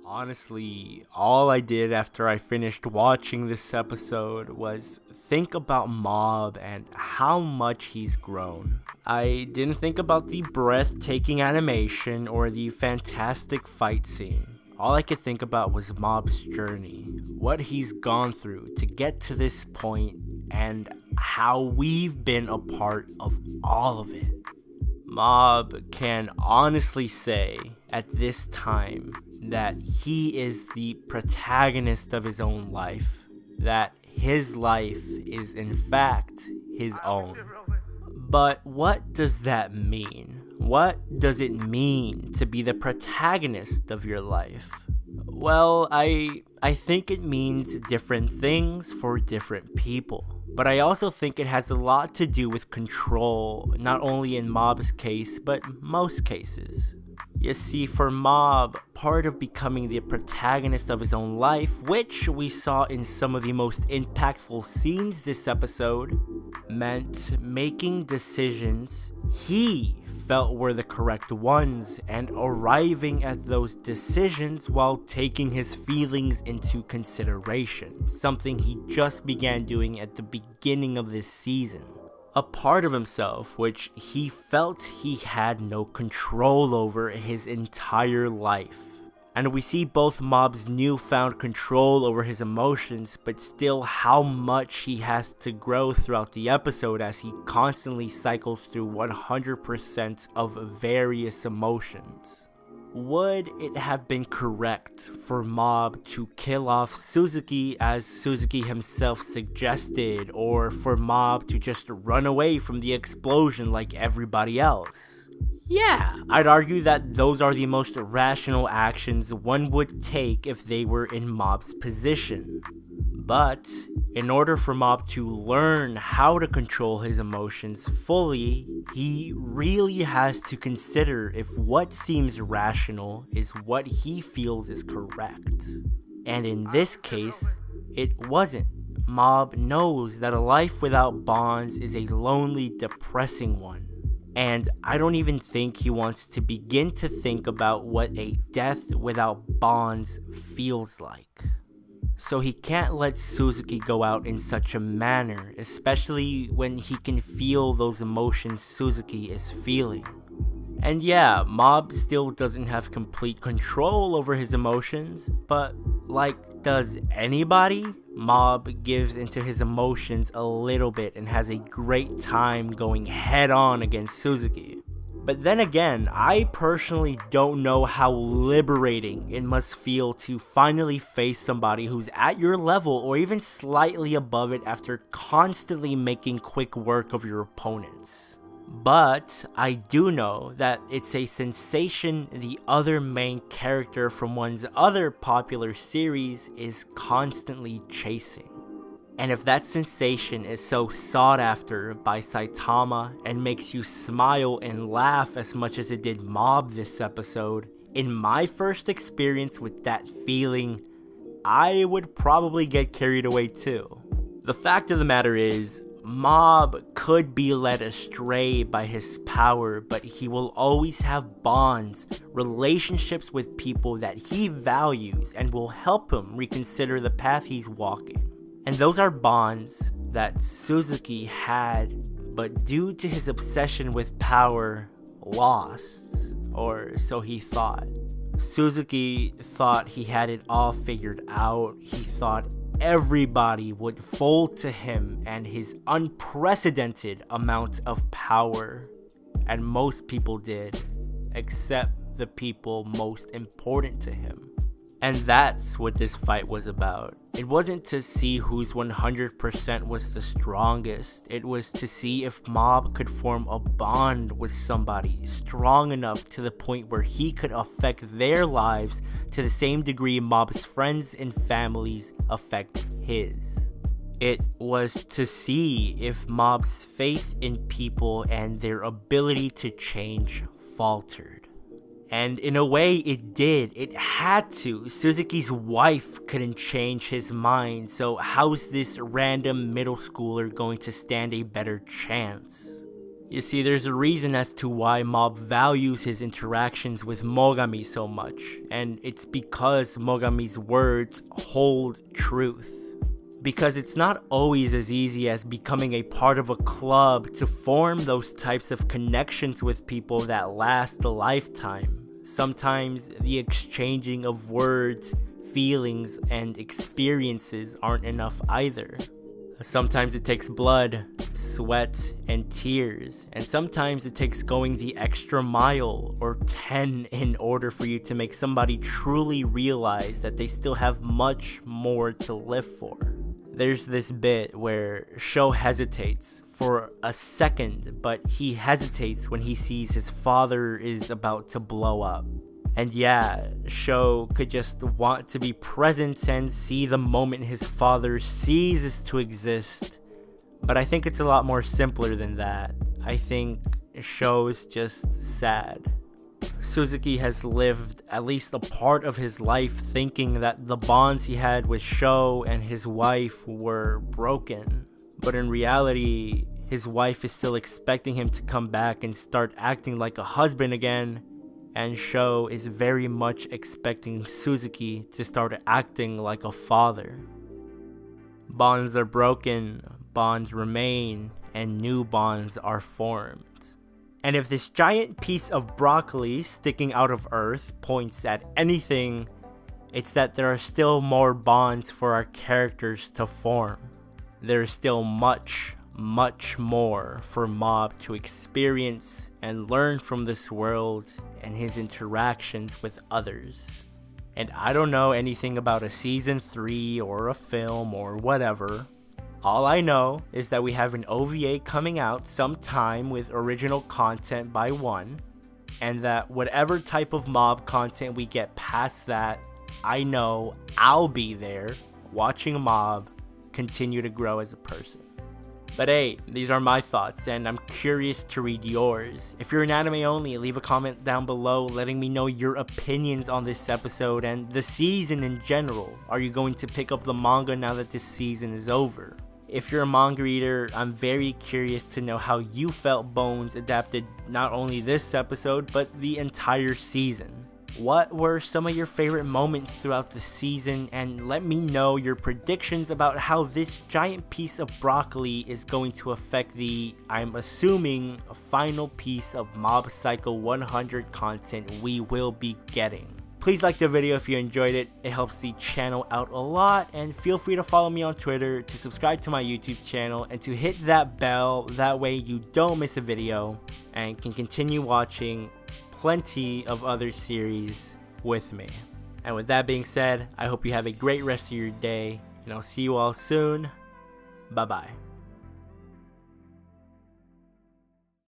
Honestly, all I did after I finished watching this episode was think about Mob and how much he's grown. I didn't think about the breathtaking animation or the fantastic fight scene. All I could think about was Mob's journey, what he's gone through to get to this point, and how we've been a part of all of it. Mob can honestly say at this time that he is the protagonist of his own life, that his life is in fact his own. But what does that mean? What does it mean to be the protagonist of your life? Well, I think it means different things for different people. But I also think it has a lot to do with control, not only in Mob's case, but most cases. You see, for Mob, part of becoming the protagonist of his own life, which we saw in some of the most impactful scenes this episode, meant making decisions he felt were the correct ones and arriving at those decisions while taking his feelings into consideration, something he just began doing at the beginning of this season. A part of himself which he felt he had no control over his entire life. And we see both Mob's newfound control over his emotions, but still how much he has to grow throughout the episode as he constantly cycles through 100% of various emotions. Would it have been correct for Mob to kill off Suzuki as Suzuki himself suggested, or for Mob to just run away from the explosion like everybody else? Yeah, I'd argue that those are the most rational actions one would take if they were in Mob's position. But in order for Mob to learn how to control his emotions fully, he really has to consider if what seems rational is what he feels is correct. And in this case, it wasn't. Mob knows that a life without bonds is a lonely, depressing one. And I don't even think he wants to begin to think about what a death without bonds feels like. So he can't let Suzuki go out in such a manner, especially when he can feel those emotions Suzuki is feeling. And yeah, Mob still doesn't have complete control over his emotions, but like, does anybody? Mob gives into his emotions a little bit and has a great time going head on against Suzuki. But then again, I personally don't know how liberating it must feel to finally face somebody who's at your level or even slightly above it after constantly making quick work of your opponents. But I do know that it's a sensation the other main character from one's other popular series is constantly chasing. And if that sensation is so sought after by Saitama and makes you smile and laugh as much as it did Mob this episode, in my first experience with that feeling, I would probably get carried away too. The fact of the matter is, Mob could be led astray by his power, but he will always have bonds, relationships with people that he values and will help him reconsider the path he's walking. And those are bonds that Suzuki had, but due to his obsession with power, lost. Or so he thought. Suzuki thought he had it all figured out. He thought everybody would fold to him and his unprecedented amount of power. And most people did, except the people most important to him. And that's what this fight was about. It wasn't to see whose 100% was the strongest. It was to see if Mob could form a bond with somebody strong enough to the point where he could affect their lives to the same degree Mob's friends and families affect his. It was to see if Mob's faith in people and their ability to change faltered. And in a way, it did. It had to. Suzuki's wife couldn't change his mind, so how's this random middle schooler going to stand a better chance? You see, there's a reason as to why Mob values his interactions with Mogami so much, and it's because Mogami's words hold truth. Because it's not always as easy as becoming a part of a club to form those types of connections with people that last a lifetime. Sometimes the exchanging of words, feelings, and experiences aren't enough either. Sometimes it takes blood, sweat, and tears, and sometimes it takes going the extra mile or 10 in order for you to make somebody truly realize that they still have much more to live for. There's this bit where Sho hesitates for a second, but he hesitates when he sees his father is about to blow up. And yeah, Sho could just want to be present and see the moment his father ceases to exist. But I think it's a lot more simpler than that. I think Sho's just sad. Suzuki has lived at least a part of his life thinking that the bonds he had with Sho and his wife were broken. But in reality, his wife is still expecting him to come back and start acting like a husband again. And Sho is very much expecting Suzuki to start acting like a father. Bonds are broken, bonds remain, and new bonds are formed. And if this giant piece of broccoli sticking out of earth points at anything, it's that there are still more bonds for our characters to form. There is still much more for Mob to experience and learn from this world and his interactions with others. And I don't know anything about a season 3 or a film or whatever. All I know is that we have an OVA coming out sometime with original content by one, and that whatever type of Mob content we get past that, I know I'll be there watching Mob continue to grow as a person. But hey, these are my thoughts, and I'm curious to read yours. If you're an anime only, leave a comment down below letting me know your opinions on this episode and the season in general. Are you going to pick up the manga now that this season is over? If you're a manga reader, I'm very curious to know how you felt Bones adapted not only this episode, but the entire season. What were some of your favorite moments throughout the season, and let me know your predictions about how this giant piece of broccoli is going to affect the, I'm assuming, final piece of Mob Psycho 100 content we will be getting. Please like the video if you enjoyed it, it helps the channel out a lot, and feel free to follow me on Twitter, to subscribe to my YouTube channel, and to hit that bell, that way you don't miss a video, and can continue watching plenty of other series with me. And with that being said, I hope you have a great rest of your day, and I'll see you all soon. Bye bye.